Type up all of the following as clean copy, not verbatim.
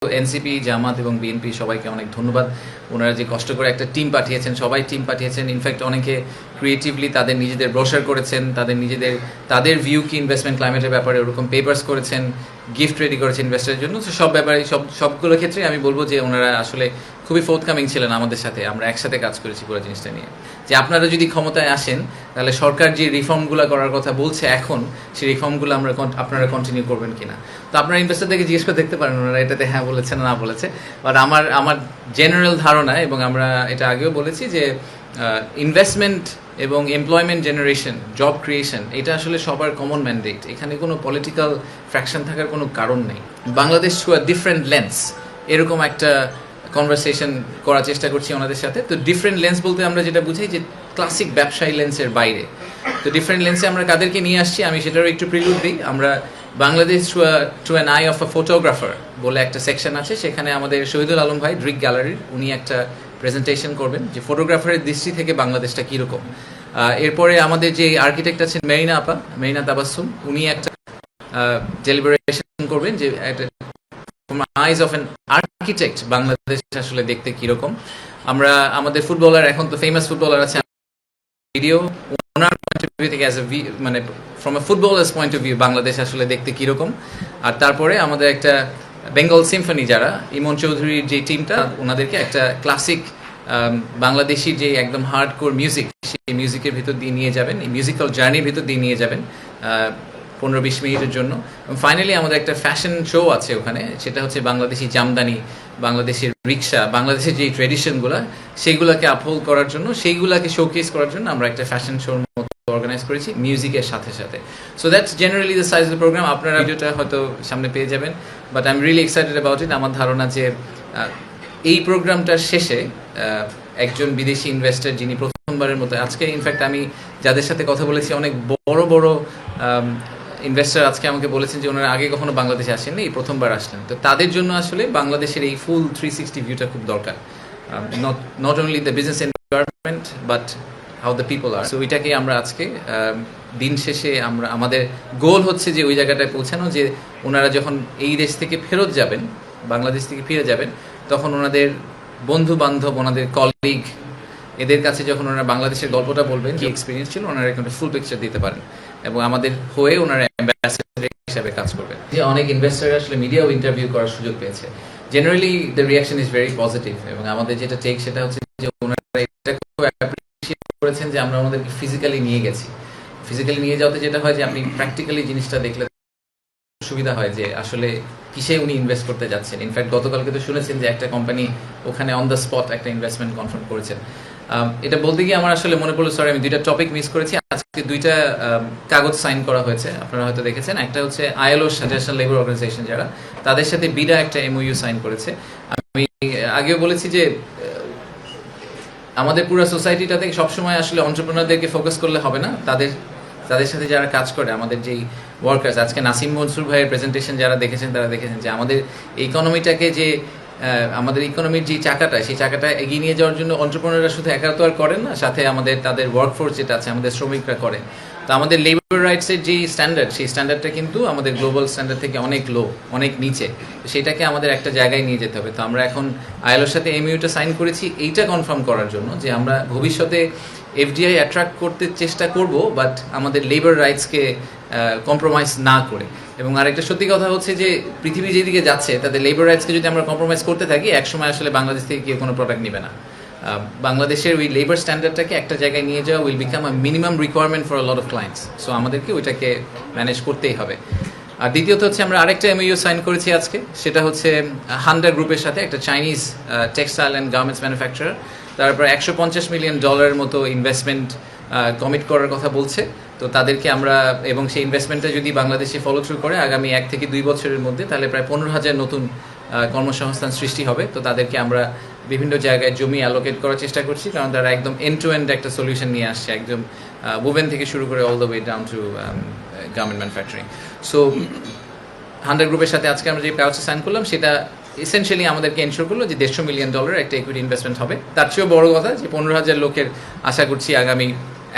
NCP, জামাত এবং BNP সবাইকে অনেক ধন্যবাদ। ওনারা যে কষ্ট করে একটা টিম পাঠিয়েছেন, সবাই টিম পাঠিয়েছেন। ইনফ্যাক্ট অনেকে ক্রিয়েটিভলি তাদের নিজেদের ব্রোশার করেছেন, তাদের ভিউ কি ইনভেস্টমেন্ট ক্লাইমেটের ব্যাপারে ওরকম পেপার্স করেছেন, গিফট রেডি করেছেন ইনভেস্টারের জন্য। তো সব ব্যাপারে সবগুলো ক্ষেত্রে আমি বলবো যে ওনারা আসলে খুবই ফোর্থকামিং ছিলেন আমাদের সাথে। আমরা একসাথে কাজ করেছি পুরো জিনিসটা নিয়ে, যে আপনারা যদি ক্ষমতায় আসেন তাহলে সরকার যে রিফর্মগুলো করার কথা বলছে এখন, সেই রিফর্মগুলো আপনারা কন্টিনিউ করবেন কিনা। তো আপনারা ইনভেস্টারদেরকে জিজ্ঞেস করে দেখতে পারেন ওনারা এটাতে হ্যাঁ বলেছে না বলেছে। বাট আমার জেনারেল ধারণা, এবং আমরা এটা আগেও বলেছি, যে ইনভেস্টমেন্ট এবং এমপ্লয়মেন্ট জেনারেশন, জব ক্রিয়েশন, এটা আসলে সবার কমন ম্যান্ডেট। এখানে কোনো পলিটিক্যাল ফ্র্যাকশন থাকার কোনো কারণ নেই। Bangladesh through a different lens, এরকম একটা কনভারসেশন করার চেষ্টা করছি ওনাদের সাথে। তো ডিফারেন্ট লেন্স বলতে আমরা যেটা বুঝাই যে ক্লাসিক ব্যবসায়ী লেন্সের বাইরে। তো ডিফারেন্ট লেন্সে আমরা কাদেরকে নিয়ে আসছি আমি সেটারও একটু প্রিলুড দিই। আমরা Bangladesh to an eye of a photographer বলে একটা সেকশন আছে, সেখানে আমাদের শহীদুল আলম ভাই, ড্রিক গ্যালারির, উনি একটা প্রেজেন্টেশন করবেন যে ফটোগ্রাফারের দৃষ্টি থেকে বাংলাদেশটা কীরকম। এরপরে আমাদের যে আর্কিটেক্ট আছেন মেরিনা তাবাসসুম, উনি একটা ডেলিবারেশন করবেন যে আইজ অফ অ্যান আর্কিটেক্ট বাংলাদেশ আসলে দেখতে কিরকম। আমরা আমাদের ফুটবলার, এখন তো ফেমাস ফুটবলার আছে, video owner point of view থেকে মানে from a footballers point of view Bangladesh আসলে দেখতে কিরকম। আর তারপরে আমাদের একটা বেঙ্গল সিম্ফনি, যারা ইমন চৌধুরীর যে টিমটা, ওনাদেরকে একটা ক্লাসিক বাংলাদেশি যে একদম হার্ড কোর মিউজিক, সেই মিউজিকের ভিতর দিয়ে নিয়ে যাবেন, এই মিউজিক্যাল জার্নির ভিতর দিয়ে নিয়ে যাবেন 15-20 মিনিটের জন্য। ফাইনালি আমাদের একটা ফ্যাশন শো আছে ওখানে, সেটা হচ্ছে বাংলাদেশি জামদানি, বাংলাদেশের রিক্সা, বাংলাদেশের যে ট্রেডিশনগুলো, সেইগুলোকে আপহোল্ড করার জন্য, সেইগুলোকে শোকেস করার জন্য আমরা একটা ফ্যাশন শোর মতো অর্গানাইজ করেছি মিউজিকের সাথে সাথে। So that's generally the size of the program. আপনারা ভিডিওটা হয়তো সামনে পেয়ে যাবেন, but I am really excited about it. আমার ধারণা যে এই প্রোগ্রামটার শেষে একজন বিদেশি ইনভেস্টর, যিনি প্রথমবারের মতো, আজকে ইনফ্যাক্ট আমি যাদের সাথে কথা বলেছি, অনেক বড় বড় ইনভেস্টর আজকে আমাকে বলেছেন যে ওনারা আগে কখনো বাংলাদেশে আসেননি, এই প্রথমবার আসলেন। তো তাদের জন্য আসলে বাংলাদেশের এই ফুল 360 ভিউটা খুব দরকার, not only the business environment but how the people are. So ওইটাকে আমরা আজকে দিন শেষে আমাদের গোল হচ্ছে যে ওই জায়গাটায় পৌঁছানো, যে ওনারা যখন এই দেশ থেকে ফেরত যাবেন, বাংলাদেশ থেকে ফিরে যাবেন, তখন ওনাদের বন্ধু বান্ধব, ওনাদের কলিগ, এদের কাছে যখন ওনারা বাংলাদেশের গল্পটা বলবেন, যে এক্সপিরিয়েন্স ছিল, ওনারা একটা ফুল পিকচার দিতে পারেন এবং আমাদের হয়ে ওনারা অ্যাম্বাসেডর হিসাবে কাজ করবেন। যে অনেক ইনভেস্টর আসলে মিডিয়াও ইন্টারভিউ করার সুযোগ পেয়েছে। Generally the reaction is very positive, এবং আমাদের যেটা টেক সেটা হচ্ছে যে ওনারা এটা খুব অ্যাপ্রিশিয়েট করেছেন যে আমরা ওনাদেরকে ফিজিক্যালি নিয়ে গেছি। ফিজিক্যালি নিয়ে যাওয়াতে যেটা হয় যে আপনি প্র্যাকটিক্যালি জিনিসটা দেখলে সুবিধা হয় যে আসলে কিসে উনি ইনভেস্ট করতে যাচ্ছেন। ইনফ্যাক্ট গতকালকে তো শুনেছেন যে একটা কোম্পানি ওখানে অন দ্য স্পট একটা ইনভেস্টমেন্ট কনফার্ম করেছেন। এটা বলতে গিয়ে আমার আসলে মনে পড়লো, সরি আমি 2টা টপিক মিস করেছি। আজকে 2টা কাগজ সাইন করা হয়েছে, আপনারা হয়তো দেখেছেন। একটা হচ্ছে আইএলও, ইন্টারন্যাশনাল লেবার অর্গানাইজেশন, যারা, তাদের সাথে বিডা একটা এমওইউ সাইন করেছে। আমি আগেও বলেছি যে আমাদের পুরো সোসাইটিটাতে সবসময় আসলে এন্টারপ্রেনারদেরকে ফোকাস করলে হবে না, তাদের সাথে যারা কাজ করে, আমাদের যেই ওয়ার্কার্স। আজকে নাসিম মনসুর ভাইয়ের প্রেজেন্টেশন যারা দেখেছেন, তারা দেখেছেন যে আমাদের ইকোনমিটাকে, যে আমাদের ইকোনমির যে চাকাটা, সেই চাকাটা এগিয়ে নিয়ে যাওয়ার জন্য এন্টারপ্রেনাররা শুধু একা তো আর করেন না, সাথে তাদের ওয়ার্কফোর্স যেটা আছে, আমাদের শ্রমিকরা করেন। তো আমাদের লেবার রাইটসের যে স্ট্যান্ডার্ড, সেই স্ট্যান্ডার্ডটা কিন্তু আমাদের গ্লোবাল স্ট্যান্ডার্ড থেকে অনেক লো, অনেক নিচে। সেটাকে আমাদের একটা জায়গায় নিয়ে যেতে হবে। তো আমরা এখন আইএলওর সাথে এমইউটা সাইন করেছি এইটা কনফার্ম করার জন্য, যে আমরা ভবিষ্যতে এফডিআই অ্যাট্রাক্ট করতে চেষ্টা করব, বাট আমাদের লেবার রাইটসকে কম্প্রোমাইজ না করে। এবং আরেকটা সত্যি কথা হচ্ছে যে পৃথিবী যেদিকে যাচ্ছে, তাদের লেবার রাইটসকে যদি আমরা কম্প্রোমাইজ করতে থাকি, একসময় আসলে বাংলাদেশ থেকে কেউ কোনো প্রোডাক্ট নেবে না। বাংলাদেশের ওই লেবার স্ট্যান্ডার্ডটাকে একটা জায়গায় নিয়ে যাওয়া will become a minimum requirement for a lot of clients. So আমাদেরকে ওইটাকে ম্যানেজ করতেই হবে। আর দ্বিতীয়ত হচ্ছে আমরা আরেকটা এমইউ সাইন করেছি আজকে, সেটা হচ্ছে হান্ডা গ্রুপের সাথে, একটা Chinese textile and garments manufacturer. তারপর $150 মিলিয়ন মতো ইনভেস্টমেন্ট কমিট করার কথা বলছে। তো তাদেরকে আমরা, এবং সেই ইনভেস্টমেন্টটা যদি বাংলাদেশে ফলো থ্রু করে আগামী 1 থেকে 2 বছরের মধ্যে, তাহলে প্রায় 15,000 নতুন কর্মসংস্থান সৃষ্টি হবে। তো তাদেরকে আমরা বিভিন্ন জায়গায় জমি অ্যালোকেট করার চেষ্টা করছি, কারণ তারা একদম এন্ড টু এন্ড একটা সলিউশন নিয়ে আসছে, একদম ওভেন থেকে শুরু করে all the way down to garment manufacturing. So Handa গ্রুপের সাথে আজকে আমরা যে কাগজটা সাইন করলাম, সেটা এসেনশিয়ালি আমাদেরকে এনশিওর করলো যে $150 মিলিয়ন একটা ইকুইটি ইনভেস্টমেন্ট হবে। তার চেয়েও বড় কথা যে 15,000 লোকের আশা করছি আগামী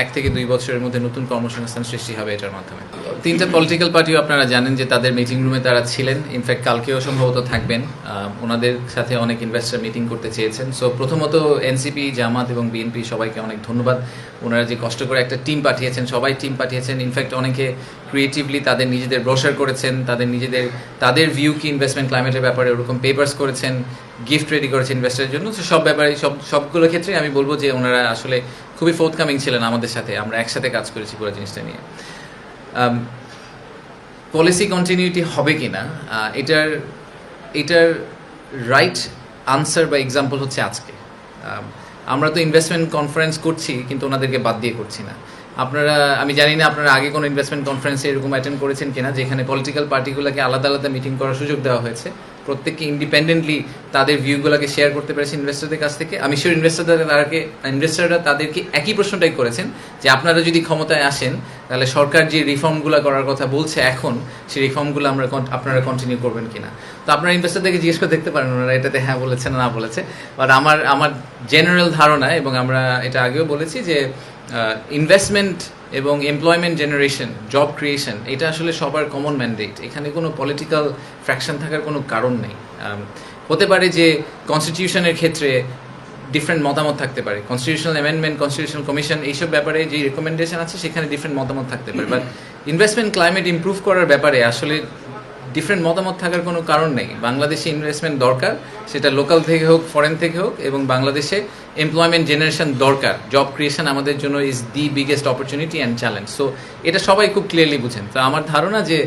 1 থেকে 2 বছরের মধ্যে নতুন কর্মসংস্থান সৃষ্টি হবে এটার মাধ্যমে। তিনটা পলিটিক্যাল পার্টিও আপনারা জানেন যে তাদের মিটিং রুমে তারা ছিলেন, ইনফ্যাক্ট কালকেও সম্ভবত থাকবেন। ওনাদের সাথে অনেক ইনভেস্টর মিটিং করতে চেয়েছেন। সো প্রথমত এনসিপি, জামাত এবং বিএনপি সবাইকে অনেক ধন্যবাদ। ওনারা যে কষ্ট করে একটা টিম পাঠিয়েছেন, সবাই টিম পাঠিয়েছেন। ইনফ্যাক্ট অনেকে ক্রিয়েটিভলি তাদের নিজেদের ব্রোশার করেছেন, তাদের ভিউ কি ইনভেস্টমেন্ট ক্লাইমেটের ব্যাপারে ওরকম পেপার্স করেছেন, গিফট রেডি করেছেন ইনভেস্টরের জন্য। তো সব ব্যাপারে সবগুলো ক্ষেত্রে আমি বলবো যে ওনারা আসলে খুবই ফোর্থকামিং ছিলেন আমাদের সাথে। আমরা একসাথে কাজ করেছি পুরো জিনিসটা নিয়ে। পলিসি কন্টিনিউটি হবে কি না এটার রাইট আনসার বা এক্সাম্পল হচ্ছে আজকে। আমরা তো ইনভেস্টমেন্ট কনফারেন্স করছি, কিন্তু ওনাদেরকে বাদ দিয়ে করছি না। আমি জানি না আপনারা আগে কোনো ইনভেস্টমেন্ট কনফারেন্সে এরকম অ্যাটেন্ড করেছেন কিনা, যেখানে পলিটিক্যাল পার্টিগুলোকে আলাদা আলাদা মিটিং করার সুযোগ দেওয়া হয়েছে। প্রত্যেককে ইন্ডিপেন্ডেন্টলি তাদের ভিউগুলোকে শেয়ার করতে পেরেছে ইনভেস্টরদের কাছ থেকে। আমি শিওর ইনভেস্টররা তাদেরকে একই প্রশ্নটাই করেছেন যে আপনারা যদি ক্ষমতায় আসেন তাহলে সরকার যে রিফর্মগুলো করার কথা বলছে এখন, সেই রিফর্মগুলো আপনারা কন্টিনিউ করবেন কিনা। তো আপনারা ইনভেস্টরদেরকে জিজ্ঞেস করে দেখতে পারেন ওনারা এটাতে হ্যাঁ বলেছে না বলেছে। বাট আমার জেনারেল ধারণা, এবং আমরা এটা আগেও বলেছি, যে ইনভেস্টমেন্ট এবং এমপ্লয়মেন্ট জেনারেশন, জব ক্রিয়েশন, এটা আসলে সবার কমন ম্যান্ডেট। এখানে কোনো পলিটিক্যাল ফ্র্যাকশন থাকার কোনো কারণ নেই। হতে পারে যে কনস্টিটিউশনের ক্ষেত্রে ডিফারেন্ট মতামত থাকতে পারে, কনস্টিটিউশনাল অ্যামেন্ডমেন্ট, কনস্টিটিউশনাল কমিশন, এইসব ব্যাপারে যে রেকমেন্ডেশন আছে সেখানে ডিফারেন্ট মতামত থাকতে পারে। বাট ইনভেস্টমেন্ট ক্লাইমেট ইমপ্রুভ করার ব্যাপারে আসলে ডিফারেন্ট মতামত থাকার কোনো কারণ নেই। বাংলাদেশে ইনভেস্টমেন্ট দরকার, সেটা লোকাল থেকে হোক, ফরেন থেকে হোক, এবং বাংলাদেশে এমপ্লয়মেন্ট জেনারেশন দরকার। জব ক্রিয়েশন আমাদের জন্য is the biggest opportunity and challenge. So এটা সবাই খুব ক্লিয়ারলি বুঝেন। তো আমার ধারণা যে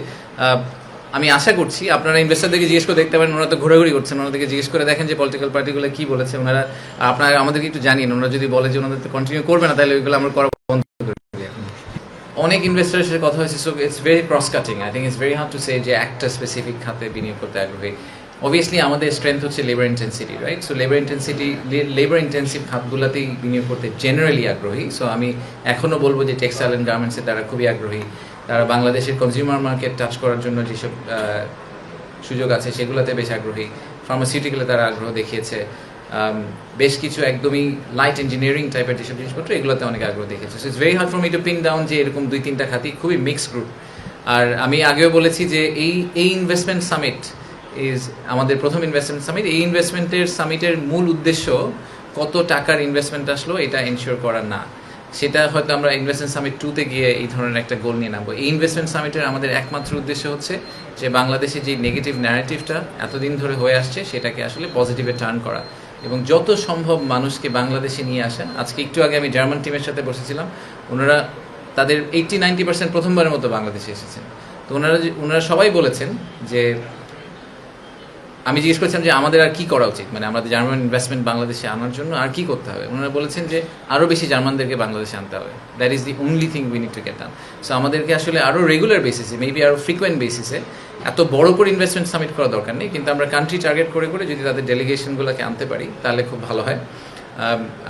আমি আশা করছি আপনারা ইনভেস্টরদেরকে জিজ্ঞেস করে দেখতে পারেন, ওনারা তো ঘোরাঘুরি করছেন, ওনাদেরকে জিজ্ঞেস করে দেখেন যে পলিটিক্যাল পার্টিগুলো কী বলেছে। আপনারা আমাদেরকে একটু জানিয়ে, ওনারা যদি বলে যে ওনাদের তো কন্টিনিউ করবে না, তাহলে ওইগুলো আমরা করা বন্ধ করে দিই। অনেক ইনভেস্টরের সাথে কথা হয়েছে, so it's very cross cutting. I think it's very hard to say যে একটা স্পেসিফিক খাতে বিনিয়োগ করতে আগ্রহী। অবভিয়াসলি আমাদের স্ট্রেংথ হচ্ছে labour intensity, right? So labour intensive খাতগুলোতেই বিনিয়োগ করতে জেনারেলি আগ্রহী। সো আমি এখনও বলবো যে টেক্সটাইল অ্যান্ড গার্মেন্টসে তারা খুবই আগ্রহী। তারা বাংলাদেশের কনজিউমার মার্কেট টাচ করার জন্য যেসব সুযোগ আছে সেগুলোতে বেশ আগ্রহী। ফার্মাসিউটিক্যালে তারা আগ্রহ দেখিয়েছে। বেশ কিছু একদমই লাইট ইঞ্জিনিয়ারিং টাইপের যেসব জিনিসপত্র, এগুলোতে অনেক আগ্রহ দেখিয়েছে। So it's very hard for me two pin down যে এরকম 2-3টা খাতি খুবই মিক্সড গ্রুপ। আর আমি আগেও বলেছি যে এই ইনভেস্টমেন্ট সামিট ইজ আমাদের প্রথম ইনভেস্টমেন্ট সামিট। এই ইনভেস্টমেন্টের সামিটের মূল উদ্দেশ্য কত টাকার ইনভেস্টমেন্ট আসলো এটা এনশিওর করা না। সেটা হয়তো আমরা ইনভেস্টমেন্ট সামিট 2-তে গিয়ে এই ধরনের একটা গোল নিয়ে নামবো। এই ইনভেস্টমেন্ট সামিটের আমাদের একমাত্র উদ্দেশ্য হচ্ছে যে বাংলাদেশে যে নেগেটিভ ন্যারেটিভটা এতদিন ধরে হয়ে আসছে সেটাকে আসলে পজিটিভে টার্ন করা, এবং যত সম্ভব মানুষকে বাংলাদেশে নিয়ে আসা। আজকে একটু আগে আমি জার্মান টিমের সাথে বসেছিলাম, ওনারা তাদের 80-90% প্রথমবারের মতো বাংলাদেশে এসেছেন। তো ওনারা সবাই বলেছেন যে, আমি জিজ্ঞেস করছিলাম যে আমাদের আর কি করা উচিত, মানে আমাদের জার্মান ইনভেস্টমেন্ট বাংলাদেশে আনার জন্য আর কি করতে হবে। ওনারা বলেছেন যে আরও বেশি জার্মানদেরকে বাংলাদেশে আনতে হবে। That is the only thing we need to get done. So আমাদেরকে আসলে আরও রেগুলার বেসিসে, মেবি আরও ফ্রিকোয়েন্ট বেসিসে, এত বড় করে ইনভেস্টমেন্ট সামিট করা দরকার নেই, কিন্তু আমরা কান্ট্রি টার্গেট করে যদি তাদের ডেলিগেশনগুলোকে আনতে পারি তাহলে খুব ভালো হয়।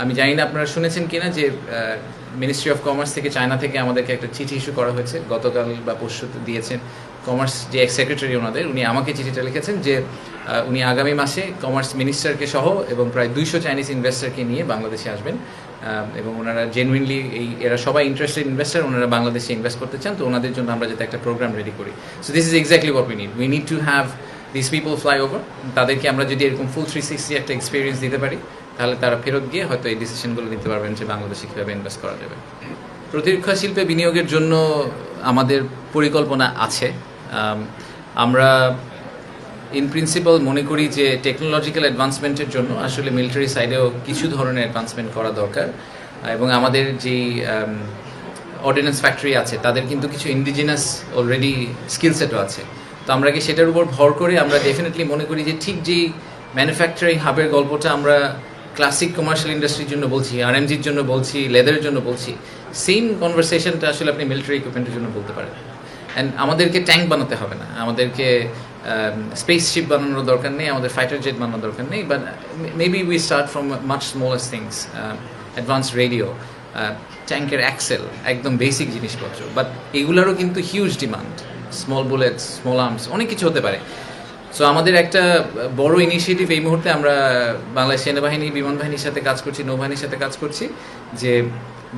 আমি জানি না আপনারা শুনেছেন কিনা যে মিনিস্ট্রি অফ কমার্স থেকে, চায়না থেকে আমাদেরকে একটা চিঠি ইস্যু করা হয়েছে, গতকাল বা পরশু দিয়েছেন কমার্স যে এক্স সেক্রেটারি ওনাদের, উনি আমাকে চিঠিটা লিখেছেন যে উনি আগামী মাসে কমার্স মিনিস্টারকে সহ এবং প্রায় 200 চাইনিজ ইনভেস্টারকে নিয়ে বাংলাদেশে আসবেন, এবং ওনারা জেনুইনলি এরা সবাই ইন্টারেস্টেড ইনভেস্টার, ওনারা বাংলাদেশে ইনভেস্ট করতে চান। তো ওনাদের জন্য আমরা যাতে একটা প্রোগ্রাম রেডি করি। So this is exactly what we need to have this people fly over. তাদেরকে আমরা যদি এরকম ফুল 360 একটা এক্সপিরিয়েন্স দিতে পারি, তাহলে তারা ফেরত গিয়ে হয়তো এই ডিসিশনগুলো নিতে পারবেন যে বাংলাদেশে কীভাবে ইনভেস্ট করা যাবে। প্রতিরক্ষা শিল্পে বিনিয়োগের জন্য আমাদের পরিকল্পনা আছে। আমরা ইন প্রিন্সিপাল মনে করি যে টেকনোলজিক্যাল অ্যাডভান্সমেন্টের জন্য আসলে মিলিটারি সাইডেও কিছু ধরনের অ্যাডভান্সমেন্ট করা দরকার, এবং আমাদের যেই অর্ডিন্যান্স ফ্যাক্টরি আছে তাদের কিন্তু কিছু ইন্ডিজিনাস অলরেডি স্কিল সেটও আছে। তো আমরা কি সেটার উপর ভর করে আমরা ডেফিনেটলি মনে করি যে ঠিক যেই ম্যানুফ্যাকচারিং হাবের গল্পটা আমরা ক্লাসিক কমার্শিয়াল ইন্ডাস্ট্রির জন্য বলছি, আরএমজির জন্য বলছি, লেদারের জন্য বলছি, সেম কনভারসেশনটা আসলে আপনি মিলিটারি ইকুইপমেন্টের জন্য বলতে পারেন। অ্যান্ড আমাদেরকে ট্যাঙ্ক বানাতে হবে না, আমাদেরকে স্পেসশিপ বানানোর দরকার নেই, আমাদের ফাইটার জেট বানানোর দরকার নেই, but maybe we start from much smallest things, advance radio, ট্যাঙ্কের অ্যাক্সেল, একদম বেসিক জিনিসপত্র। বাট এগুলোরও কিন্তু huge demand, small bullets, small arms, অনেক কিছু হতে পারে। সো আমাদের একটা বড় ইনিশিয়েটিভ এই মুহূর্তে আমরা বাংলাদেশ সেনাবাহিনী, বিমান বাহিনীর সাথে কাজ করছি, নৌবাহিনীর সাথে কাজ করছি, যে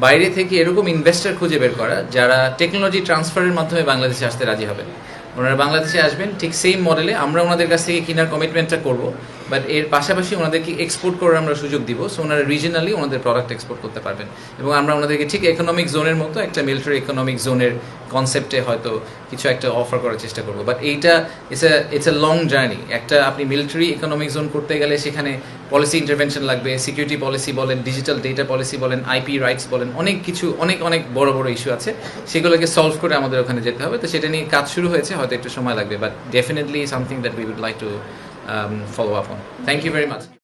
বাইরে থেকে এরকম ইনভেস্টর খুঁজে বের করা যারা টেকনোলজি ট্রান্সফারের মাধ্যমে বাংলাদেশে আসতে রাজি হবেন। ওনারা বাংলাদেশে আসবেন ঠিক সেম মডেলে, আমরা ওনাদের কাছ থেকে কেনার কমিটমেন্টটা করব, বাট এর পাশাপাশি ওনাদেরকে এক্সপোর্ট করার আমরা সুযোগ দিব। সো ওনারা রিজনালি ওনাদের প্রোডাক্ট এক্সপোর্ট করতে পারবেন, এবং আমরা ওনাদেরকে ঠিক ইকোনমিক জোনের মতো একটা মিলিটারি ইকোনমিক জোনের কনসেপ্টে হয়তো কিছু একটা অফার করার চেষ্টা করবো। বাট এইটা ইটস এ লং জার্নি। একটা আপনি মিলিটারি ইকোনমিক জোন করতে গেলে সেখানে পলিসি ইন্টারভেনশন লাগবে, সিকিউরিটি পলিসি বলেন, ডিজিটাল ডেটা পলিসি বলেন, আইপি রাইটস বলেন, অনেক কিছু, অনেক অনেক বড় বড় ইস্যু আছে, সেগুলোকে সলভ করে আমাদের ওখানে যেতে হবে। তো সেটা নিয়ে কাজ শুরু হয়েছে, হয়তো একটু সময় লাগবে, but definitely something that we would like to follow up on. Thank you very much.